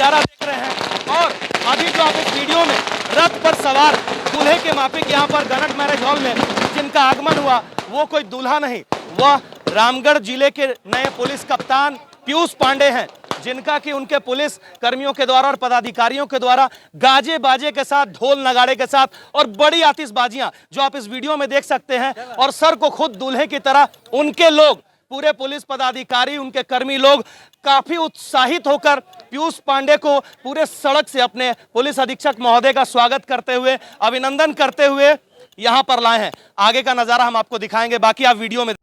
नजारा देख रहे हैं। और अभी जो आप इस वीडियो में रथ पर सवार दूल्हे के माफिक यहाँ पर गणत मैरिज हॉल में जिनका आगमन हुआ, वो कोई दूल्हा नहीं, वह रामगढ़ जिले के नए पुलिस कप्तान पीयूष पांडे हैं, जिनका कि उनके पुलिस कर्मियों के द्वारा और पदाधिकारियों के द्वारा गाजे बाजे के साथ, ढोल नगाड़े के साथ और बड़ी आतिशबाजियां जो आप इस वीडियो में देख सकते हैं, और सर को खुद दूल्हे की तरह उनके लोग, पूरे पुलिस पदाधिकारी, उनके कर्मी लोग काफी उत्साहित होकर पीयूष पांडे को पूरे सड़क से अपने पुलिस अधीक्षक महोदय का स्वागत करते हुए, अभिनंदन करते हुए यहां पर लाए हैं। आगे का नजारा हम आपको दिखाएंगे, बाकी आप वीडियो में।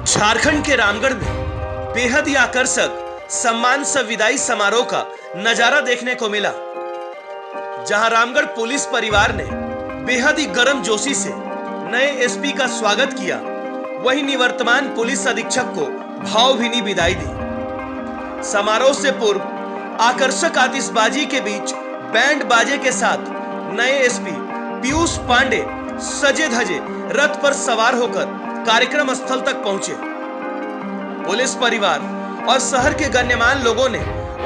झारखंड के रामगढ़ में बेहद ही आकर्षक सम्मान सह विदाई समारोह का नजारा देखने को मिला, जहां रामगढ़ पुलिस परिवार ने बेहद ही गर्मजोशी से नए एसपी का स्वागत किया, वहीं निवर्तमान पुलिस अधीक्षक को भावभीनी विदाई दी। समारोह से पूर्व आकर्षक आतिशबाजी के बीच बैंड बाजे के साथ नए एसपी पीयूष पांडे सजे धजे रथ पर सवार होकर कार्यक्रम स्थल तक पहुंचे। पुलिस परिवार और शहर के गण्यमान्य लोगों ने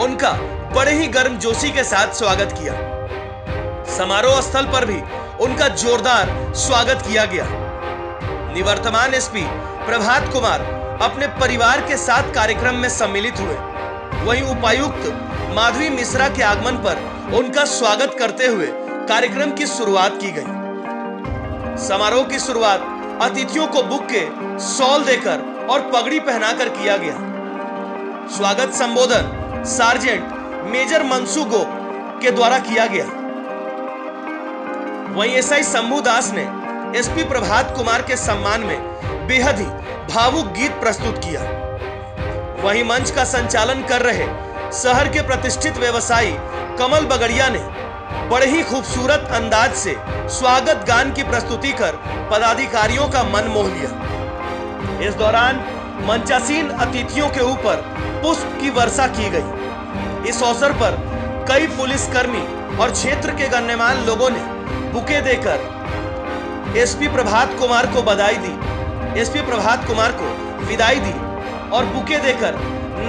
उनका बड़े ही गर्मजोशी के साथ स्वागत किया। समारोह स्थल पर भी उनका जोरदार स्वागत किया गया। निवर्तमान एसपी प्रभात कुमार अपने परिवार के साथ कार्यक्रम में सम्मिलित हुए, वहीं उपायुक्त माधवी मिश्रा के आगमन पर उनका स्वागत करते हुए कार्यक्रम की शुरुआत की गई। समारोह की शुरुआत अतिथियों को बुक्के, शॉल देकर और पगड़ी पहनाकर किया गया। स्वागत संबोधन सार्जेंट मेजर मनसू गोप के द्वारा किया गया। वहीं एसआई शंभू दास ने एसपी प्रभात कुमार के सम्मान में बेहद ही भावुक गीत प्रस्तुत किया। वहीं मंच का संचालन कर रहे शहर के प्रतिष्ठित व्यवसायी कमल बगड़िया ने बड़े ही खूबसूरत अंदाज से स्वागत गान की प्रस्तुति कर पदाधिकारियों का मन मोह लिया। इस दौरान मंचासीन अतिथियों के ऊपर पुष्प की वर्षा की गई। इस अवसर पर कई पुलिसकर्मी और क्षेत्र के गण्यमान्य लोगों ने बुके देकर एसपी प्रभात कुमार को बधाई दी, एसपी प्रभात कुमार को विदाई दी और बुके देकर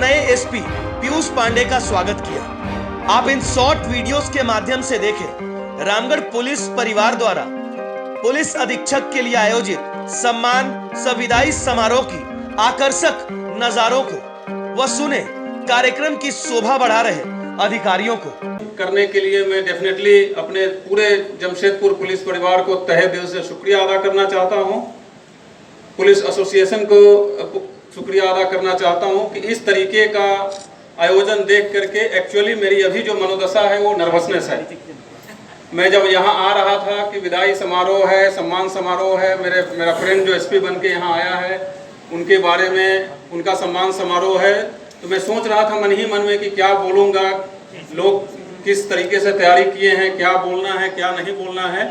नए एसपी पीयूष पांडे का स्वागत किया। आप इन शॉर्ट वीडियोस के माध्यम से देखें रामगढ़ पुलिस परिवार द्वारा पुलिस अधीक्षक के लिए आयोजित सम्मान सह विदाई समारोह की आकर्षक नजारों को, वह सुने कार्यक्रम की शोभा बढ़ा रहे अधिकारियों को। करने के लिए मैं डेफिनेटली अपने पूरे जमशेदपुर पुलिस परिवार को तहे दिल से शुक्रिया अदा करना चाहता हूं। पुलिस एसोसिएशन को शुक्रिया अदा करना चाहता हूं कि इस तरीके का आयोजन देख करके एक्चुअली मेरी अभी जो मनोदशा है वो नर्वसनेस है। मैं जब यहाँ आ रहा था कि विदाई समारोह है, सम्मान समारोह है, मेरा फ्रेंड जो एसपी बन के यहाँ आया है उनके बारे में, उनका सम्मान समारोह है, तो मैं सोच रहा था मन ही मन में कि क्या बोलूँगा, लोग किस तरीके से तैयारी किए हैं, क्या बोलना है क्या नहीं बोलना है।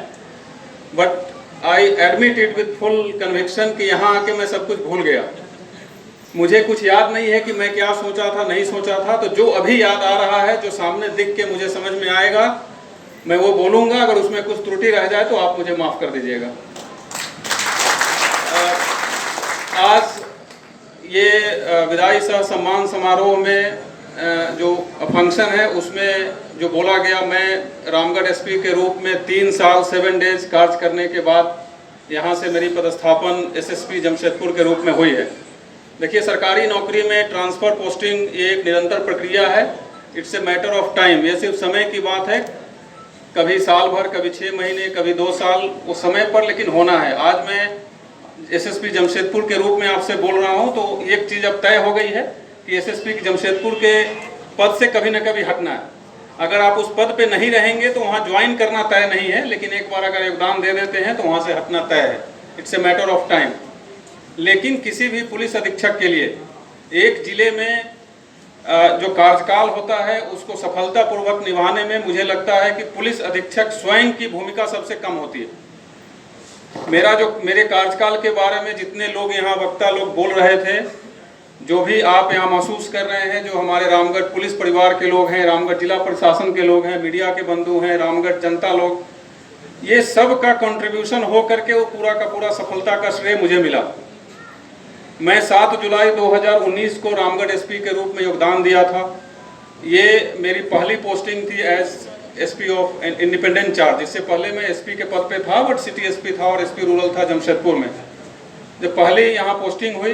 But I admit it with full conviction कि यहाँ आके मैं सब कुछ भूल गया। मुझे कुछ याद नहीं है कि मैं क्या सोचा था नहीं सोचा था, तो जो अभी याद आ रहा है, जो सामने दिख के मुझे समझ में आएगा, मैं वो बोलूँगा। अगर उसमें कुछ त्रुटि रह जाए तो आप मुझे माफ़ कर दीजिएगा। आज ये विदाई सह सम्मान समारोह में जो फंक्शन है उसमें जो बोला गया, मैं रामगढ़ एसपी के रूप में 3 साल 7 डेज कार्य करने के बाद यहाँ से मेरी पदस्थापन एसएसपी जमशेदपुर के रूप में हुई है। देखिए, सरकारी नौकरी में ट्रांसफ़र पोस्टिंग ये एक निरंतर प्रक्रिया है। It's a matter of time, ये सिर्फ समय की बात है। कभी साल भर, कभी 6 महीने, कभी 2 साल, वो समय पर लेकिन होना है। आज मैं एसएसपी जमशेदपुर के रूप में आपसे बोल रहा हूं, तो एक चीज़ अब तय हो गई है कि एसएसपी जमशेदपुर के पद से कभी न कभी हटना है। अगर आप उस पद पे नहीं रहेंगे तो वहाँ ज्वाइन करना तय नहीं है, लेकिन एक बार अगर योगदान दे देते हैं तो वहाँ से हटना तय है। It's a matter of time. लेकिन किसी भी पुलिस अधीक्षक के लिए एक जिले में जो कार्यकाल होता है उसको सफलतापूर्वक निभाने में मुझे लगता है कि पुलिस अधीक्षक स्वयं की भूमिका सबसे कम होती है। मेरे कार्यकाल के बारे में जितने लोग यहाँ वक्ता लोग बोल रहे थे, जो भी आप यहाँ महसूस कर रहे हैं, जो हमारे रामगढ़ पुलिस परिवार के लोग हैं, रामगढ़ जिला प्रशासन के लोग हैं, मीडिया के बंधु हैं, रामगढ़ जनता लोग, ये सब का कंट्रीब्यूशन हो करके वो पूरा का पूरा सफलता का श्रेय मुझे मिला। मैं 7 जुलाई 2019 को रामगढ़ एसपी के रूप में योगदान दिया था। ये मेरी पहली पोस्टिंग थी as SP of independent charge. इससे पहले मैं एसपी के पद पे था, बट सिटी एसपी था और एसपी रूरल था जमशेदपुर में। जब पहले यहाँ पोस्टिंग हुई,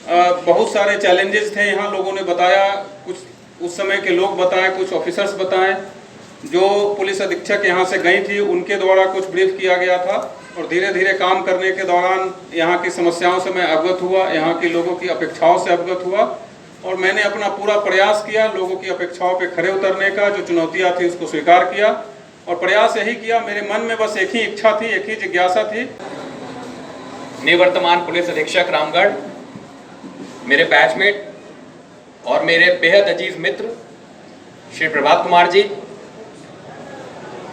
बहुत सारे चैलेंजेस थे यहाँ, लोगों ने बताया, कुछ उस समय के लोग बताए, कुछ ऑफिसर्स बताएं, जो पुलिस अधीक्षक यहाँ से गई थी उनके द्वारा कुछ ब्रीफ किया गया था। और धीरे धीरे काम करने के दौरान यहाँ की समस्याओं से मैं अवगत हुआ, यहाँ के लोगों की अपेक्षाओं से अवगत हुआ, और मैंने अपना पूरा प्रयास किया लोगों की अपेक्षाओं पे खरे उतरने का। जो चुनौतियाँ थी उसको स्वीकार किया और प्रयास यही किया। मेरे मन में बस एक ही इच्छा थी, एक ही जिज्ञासा थी। निवर्तमान पुलिस अधीक्षक रामगढ़, मेरे बैचमेट और मेरे बेहद अजीज मित्र श्री प्रभात कुमार जी,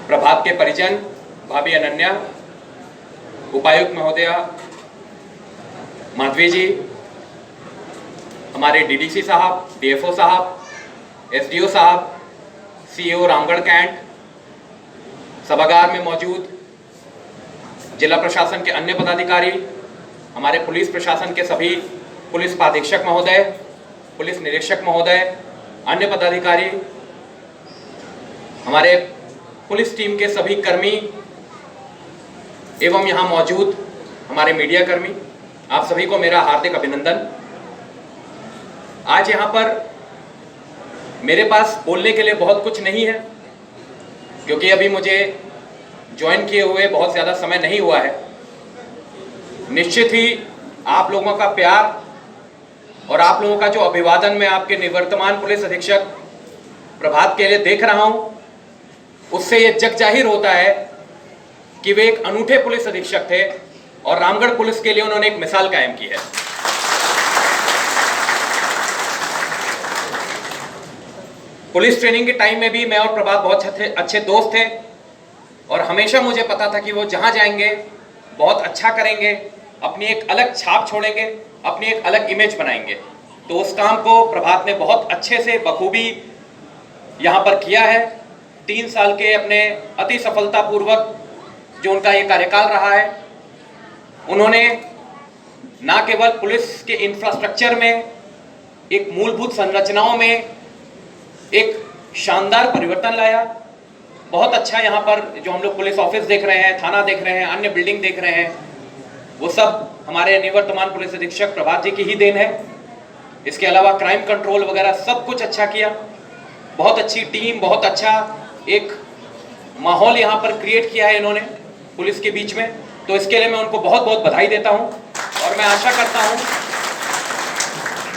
प्रभात के परिजन भाभी अनन्या, उपायुक्त महोदया माधवी जी, हमारे डीडीसी साहब, डीएफओ साहब, एसडीओ साहब, सीईओ रामगढ़ कैंट, सभागार में मौजूद जिला प्रशासन के अन्य पदाधिकारी, हमारे पुलिस प्रशासन के सभी पुलिस अधीक्षक महोदय, पुलिस निरीक्षक महोदय, अन्य पदाधिकारी, हमारे पुलिस टीम के सभी कर्मी एवं यहाँ मौजूद हमारे मीडिया कर्मी, आप सभी को मेरा हार्दिक अभिनंदन। आज यहाँ पर मेरे पास बोलने के लिए बहुत कुछ नहीं है, क्योंकि अभी मुझे ज्वाइन किए हुए बहुत ज़्यादा समय नहीं हुआ है। निश्चित ही आप लोगों का प्यार और आप लोगों का जो अभिवादन मैं आपके निवर्तमान पुलिस अधीक्षक प्रभात के लिए देख रहा हूं, उससे ये जग जाहिर होता है कि वे एक अनूठे पुलिस अधीक्षक थे और रामगढ़ पुलिस के लिए उन्होंने एक मिसाल कायम की है। पुलिस ट्रेनिंग के टाइम में भी मैं और प्रभात बहुत अच्छे दोस्त थे और हमेशा मुझे पता था कि वो जहां जाएंगे बहुत अच्छा करेंगे, अपनी एक अलग छाप छोड़ेंगे, अपनी एक अलग इमेज बनाएंगे। तो उस काम को प्रभात ने बहुत अच्छे से बखूबी यहाँ पर किया है। 3 साल के अपने अति सफलतापूर्वक जो उनका ये कार्यकाल रहा है, उन्होंने ना केवल पुलिस के इंफ्रास्ट्रक्चर में, एक मूलभूत संरचनाओं में एक शानदार परिवर्तन लाया। बहुत अच्छा यहाँ पर जो हम लोग पुलिस ऑफिस देख रहे हैं, थाना देख रहे हैं, अन्य बिल्डिंग देख रहे हैं, वो सब हमारे निवर्तमान पुलिस अधीक्षक प्रभात जी की ही देन है। इसके अलावा क्राइम कंट्रोल वगैरह सब कुछ अच्छा किया। बहुत अच्छी टीम, बहुत अच्छा एक माहौल यहाँ पर क्रिएट किया है इन्होंने पुलिस के बीच में। तो इसके लिए मैं उनको बहुत बहुत बधाई देता हूँ और मैं आशा करता हूँ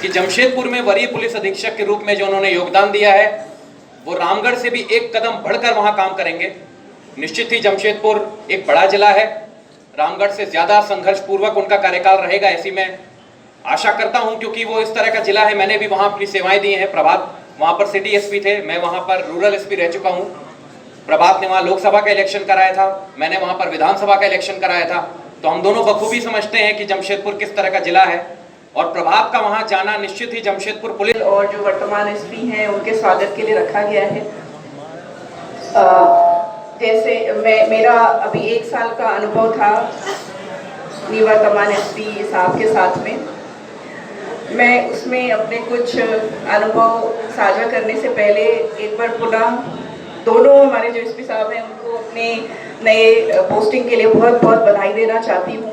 कि जमशेदपुर में वरीय पुलिस अधीक्षक के रूप में जो उन्होंने योगदान दिया है, वो रामगढ़ से भी एक कदम बढ़कर वहाँ काम करेंगे। निश्चित ही जमशेदपुर एक बड़ा जिला है, रामगढ़ से ज़्यादा संघर्षपूर्वक उनका कार्यकाल रहेगा, ऐसी मैं आशा करता हूँ, क्योंकि वो इस तरह का जिला है। मैंने भी वहाँ अपनी सेवाएं दी हैं। प्रभात वहाँ पर सिटी एसपी थे, मैं वहाँ पर रूरल एसपी रह चुका हूँ। प्रभात ने वहाँ लोकसभा का इलेक्शन कराया था, मैंने वहाँ पर विधानसभा का इलेक्शन कराया था। तो हम दोनों बखूबी समझते हैं कि जमशेदपुर किस तरह का जिला है और प्रभात का वहाँ जाना निश्चित ही जमशेदपुर पुलिस और जो वर्तमान एसपी हैं उनके स्वागत के लिए रखा गया है। जैसे मेरा अभी 1 साल का अनुभव था निवर्तमान एसपी साहब के साथ में, मैं उसमें अपने कुछ अनुभव साझा करने से पहले एक बार पुनः दोनों हमारे जो एसपी साहब हैं उनको अपने नए पोस्टिंग के लिए बहुत बहुत बधाई देना चाहती हूँ।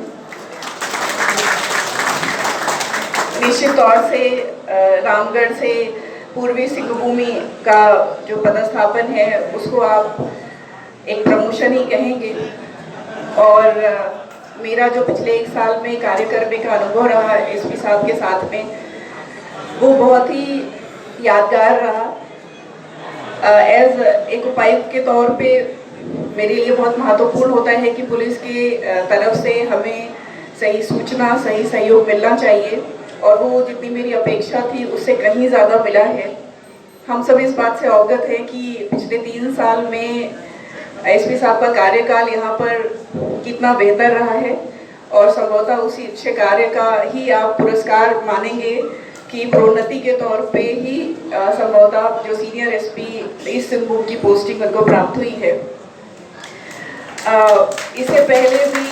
निश्चित तौर से रामगढ़ से पूर्वी सिंहभूमि का जो पदस्थापन है उसको आप एक प्रमोशन ही कहेंगे। और मेरा जो पिछले 1 साल में कार्य करने का अनुभव रहा एसपी साहब के साथ में, वो बहुत ही यादगार रहा। एज एक उपायुक्त के तौर पे मेरे लिए बहुत महत्वपूर्ण होता है कि पुलिस की तरफ से हमें सही सूचना, सही सहयोग मिलना चाहिए, और वो जितनी मेरी अपेक्षा थी उससे कहीं ज़्यादा मिला है। हम सब इस बात से अवगत हैं कि पिछले 3 साल में एसपी साहब का कार्यकाल यहाँ पर कितना बेहतर रहा है, और संभवतः उसी अच्छे कार्य का ही आप पुरस्कार मानेंगे कि प्रोन्नति के तौर पे ही संभवतः जो सीनियर एसपी ईस्ट सिंहभूम की पोस्टिंग उनको प्राप्त हुई है। इससे पहले भी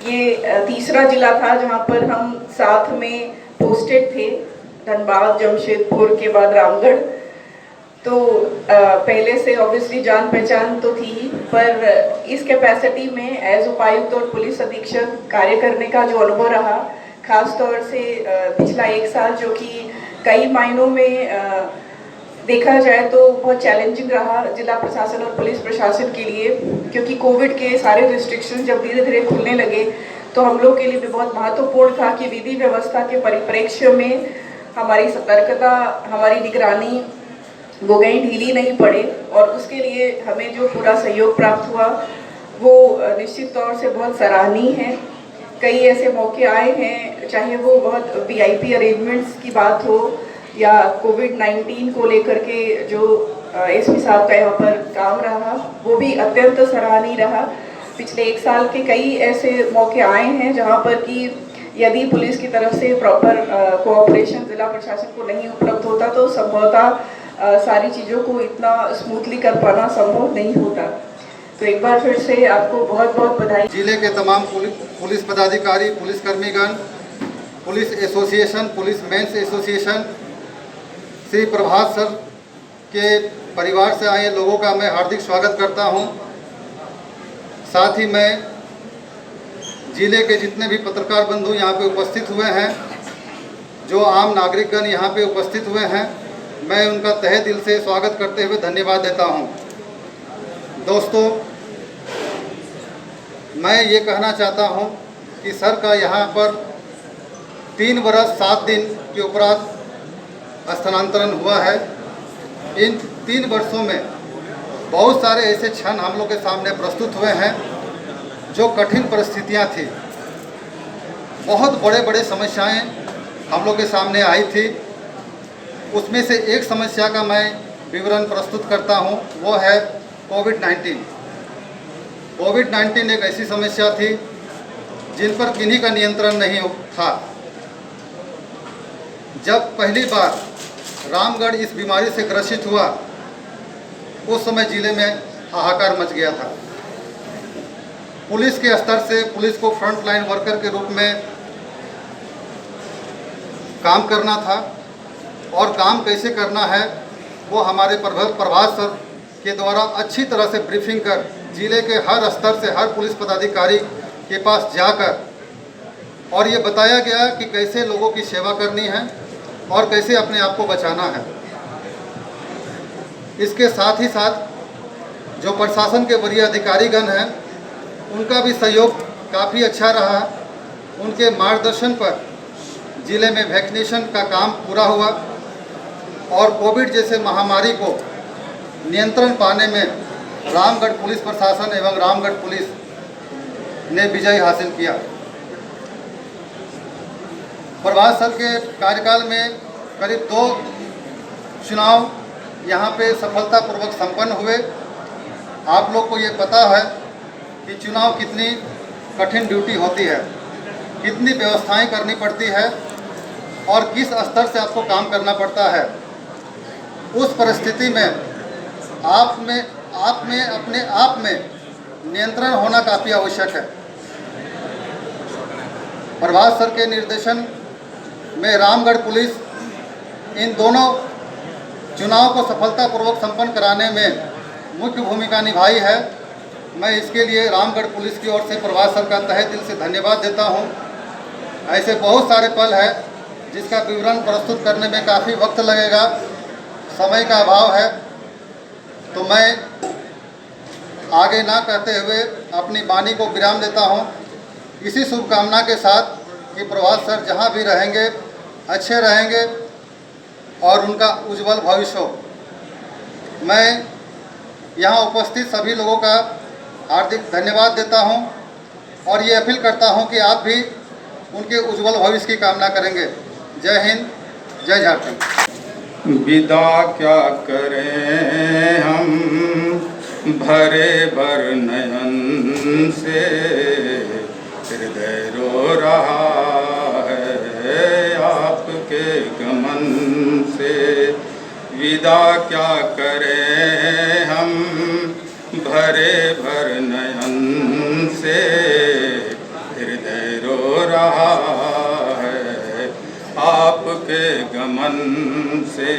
ये तीसरा जिला था जहाँ पर हम साथ में पोस्टेड थे, धनबाद, जमशेदपुर के बाद रामगढ़। तो पहले से ऑब्वियसली जान पहचान तो थी, पर इस कैपेसिटी में एज उपायुक्त और पुलिस अधीक्षक कार्य करने का जो अनुभव रहा, खास तौर से पिछला 1 साल जो कि कई मायनों में देखा जाए तो बहुत चैलेंजिंग रहा जिला प्रशासन और पुलिस प्रशासन के लिए, क्योंकि कोविड के सारे रिस्ट्रिक्शन जब धीरे धीरे खुलने लगे तो हम लोग के लिए भी बहुत महत्वपूर्ण था कि विधि व्यवस्था के परिप्रेक्ष्य में हमारी सतर्कता, हमारी निगरानी वो कहीं ढीली नहीं पड़े, और उसके लिए हमें जो पूरा सहयोग प्राप्त हुआ वो निश्चित तौर से बहुत सराहनीय है। कई ऐसे मौके आए हैं, चाहे वो बहुत वीआईपी अरेंजमेंट्स की बात हो या कोविड-19 को लेकर के जो एसपी साहब का यहाँ पर काम रहा, वो भी अत्यंत सराहनीय रहा। पिछले 1 साल के कई ऐसे मौके आए हैं जहाँ पर कि यदि पुलिस की तरफ से प्रॉपर कोऑपरेशन जिला प्रशासन को नहीं उपलब्ध होता तो संभवतः सारी चीज़ों को इतना स्मूथली कर पाना संभव नहीं होता। तो एक बार फिर से आपको बहुत बहुत बधाई। जिले के तमाम पुलिस पदाधिकारी, पुलिस कर्मीगण, police association, police men's association, Shri Prabhat sir के परिवार से आए लोगों का मैं हार्दिक स्वागत करता हूं। साथ ही मैं जिले के जितने भी पत्रकार बंधु यहाँ पे उपस्थित हुए हैं, जो आम नागरिकगण यहाँ पे उपस्थित हुए हैं, मैं उनका तहे दिल से स्वागत करते हुए धन्यवाद देता हूँ। दोस्तों, मैं ये कहना चाहता हूँ कि सर का यहाँ पर 3 वर्ष 7 दिन के उपरांत स्थानांतरण हुआ है। इन 3 वर्षों में बहुत सारे ऐसे क्षण हम लोग के सामने प्रस्तुत हुए हैं जो कठिन परिस्थितियाँ थी, बहुत बड़े बड़े समस्याएं हम लोग के सामने आई थी। उसमें से एक समस्या का मैं विवरण प्रस्तुत करता हूं, वो है कोविड-19। कोविड-19 एक ऐसी समस्या थी जिन पर किन्हीं का नियंत्रण नहीं था। जब पहली बार रामगढ़ इस बीमारी से ग्रसित हुआ, उस समय जिले में हाहाकार मच गया था। पुलिस के स्तर से पुलिस को फ्रंट लाइन वर्कर के रूप में काम करना था, और काम कैसे करना है वो हमारे प्रभात सर के द्वारा अच्छी तरह से ब्रीफिंग कर जिले के हर स्तर से हर पुलिस पदाधिकारी के पास जाकर और ये बताया गया कि कैसे लोगों की सेवा करनी है और कैसे अपने आप को बचाना है। इसके साथ ही साथ जो प्रशासन के वरीय अधिकारीगण हैं, उनका भी सहयोग काफ़ी अच्छा रहा। उनके मार्गदर्शन पर जिले में वैक्सीनेशन का काम पूरा हुआ और कोविड जैसे महामारी को नियंत्रण पाने में रामगढ़ पुलिस प्रशासन एवं रामगढ़ पुलिस ने विजय हासिल किया। प्रभात सर के कार्यकाल में करीब 2 चुनाव यहाँ पे सफलतापूर्वक संपन्न हुए। आप लोग को ये पता है कि चुनाव कितनी कठिन ड्यूटी होती है, कितनी व्यवस्थाएं करनी पड़ती है और किस स्तर से आपको काम करना पड़ता है। उस परिस्थिति में आप में अपने आप में नियंत्रण होना काफ़ी आवश्यक है। प्रभात सर के निर्देशन में रामगढ़ पुलिस इन दोनों चुनाव को सफलतापूर्वक संपन्न कराने में मुख्य भूमिका निभाई है। मैं इसके लिए रामगढ़ पुलिस की ओर से प्रभात सर का तहे दिल से धन्यवाद देता हूं। ऐसे बहुत सारे पल है जिसका विवरण प्रस्तुत करने में काफ़ी वक्त लगेगा, समय का अभाव है, तो मैं आगे ना कहते हुए अपनी वाणी को विराम देता हूँ, इसी शुभकामना के साथ कि प्रभात सर जहाँ भी रहेंगे अच्छे रहेंगे और उनका उज्जवल भविष्य हो। मैं यहाँ उपस्थित सभी लोगों का हार्दिक धन्यवाद देता हूँ और ये अपील करता हूँ कि आप भी उनके उज्जवल भविष्य की कामना करेंगे। जय हिंद, जय झारखंड। विदा क्या करें हम भरे भर नयन से, हृदय रो रहा है आपके गमन से। विदा क्या करें हम भरे भर नयन से, हृदय रो रहा है आपके गमन से।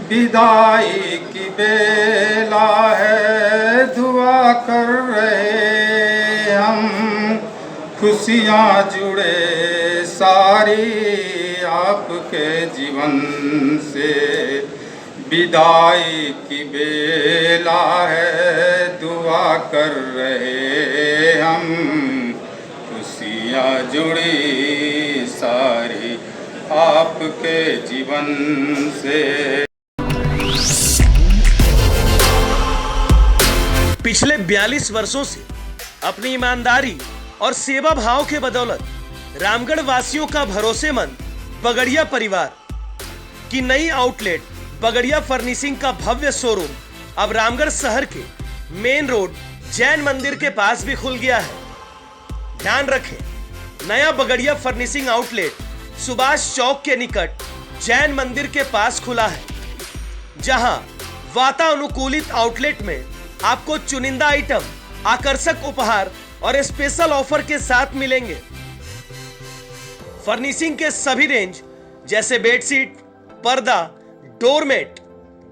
विदाई की बेला है दुआ कर रहे हम, खुशियाँ जुड़े सारी आपके जीवन से। विदाई की बेला है दुआ कर रहे हम, खुशियाँ जुड़ी सारी आपके जीवन से। पिछले 42 वर्षों से अपनी ईमानदारी और सेवा भाव के बदौलत रामगढ़ वासियों का भरोसेमंद बगड़िया परिवार की नई आउटलेट बगड़िया फर्निशिंग का भव्य शोरूम अब रामगढ़ शहर के मेन रोड जैन मंदिर के पास भी खुल गया है। ध्यान रखें, नया बगड़िया फर्निशिंग आउटलेट सुभाष चौक के निकट जैन मंदिर के पास खुला है, जहां वातानुकूलित आउटलेट में आपको चुनिंदा आइटम, आकर्षक उपहार और स्पेशल ऑफर के साथ मिलेंगे। फर्निशिंग के सभी रेंज जैसे बेडशीट, पर्दा, doormat,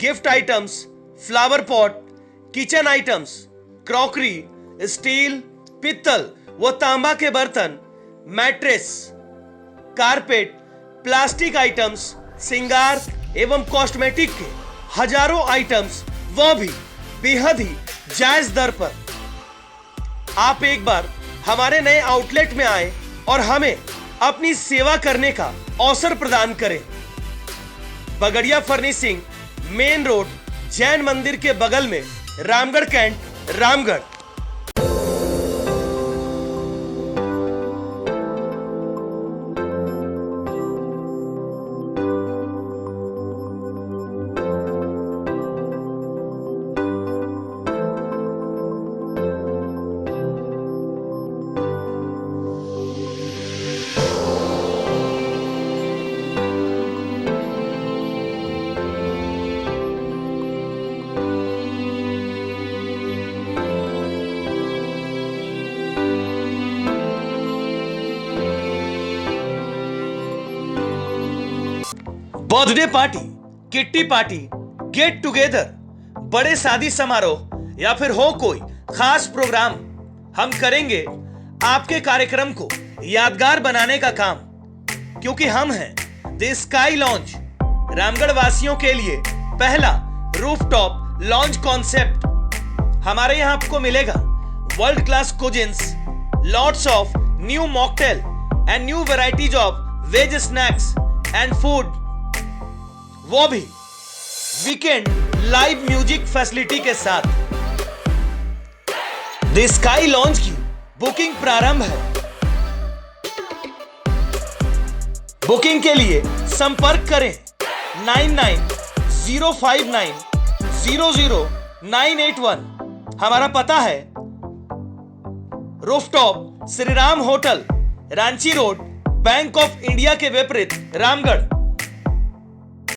gift items, flower pot, kitchen items, crockery, steel, पित्तल व तांबा के बर्तन, मैट्रेस, कारपेट, प्लास्टिक आइटम्स, श्रृंगार एवं कॉस्मेटिक के हजारों आइटम्स, वह भी बेहद ही जायज दर पर। आप एक बार हमारे नए आउटलेट में आए और हमें अपनी सेवा करने का अवसर प्रदान करें। Bagaria furnishing, main road Jain मंदिर के बगल में, Ramgarh cantt, Ramgarh. Birthday party, kitty party, get together, बड़े शादी समारोह या फिर हो कोई खास प्रोग्राम, हम करेंगे आपके कार्यक्रम को यादगार बनाने का काम, क्योंकि हम हैं द स्काई लॉन्ज, रामगढ़ वासियों के लिए पहला रूफटॉप लॉन्ज कॉन्सेप्ट। हमारे यहाँ आपको मिलेगा world class cuisines, lots of new mocktail and new varieties of veg snacks and food, वो भी वीकेंड लाइव म्यूजिक फैसिलिटी के साथ। द स्काई लॉन्ज की बुकिंग प्रारंभ है। बुकिंग के लिए संपर्क करें 9905900981। हमारा पता है rooftop Shri Ram hotel, Ranchi road, bank of India के विपरीत, रामगढ़।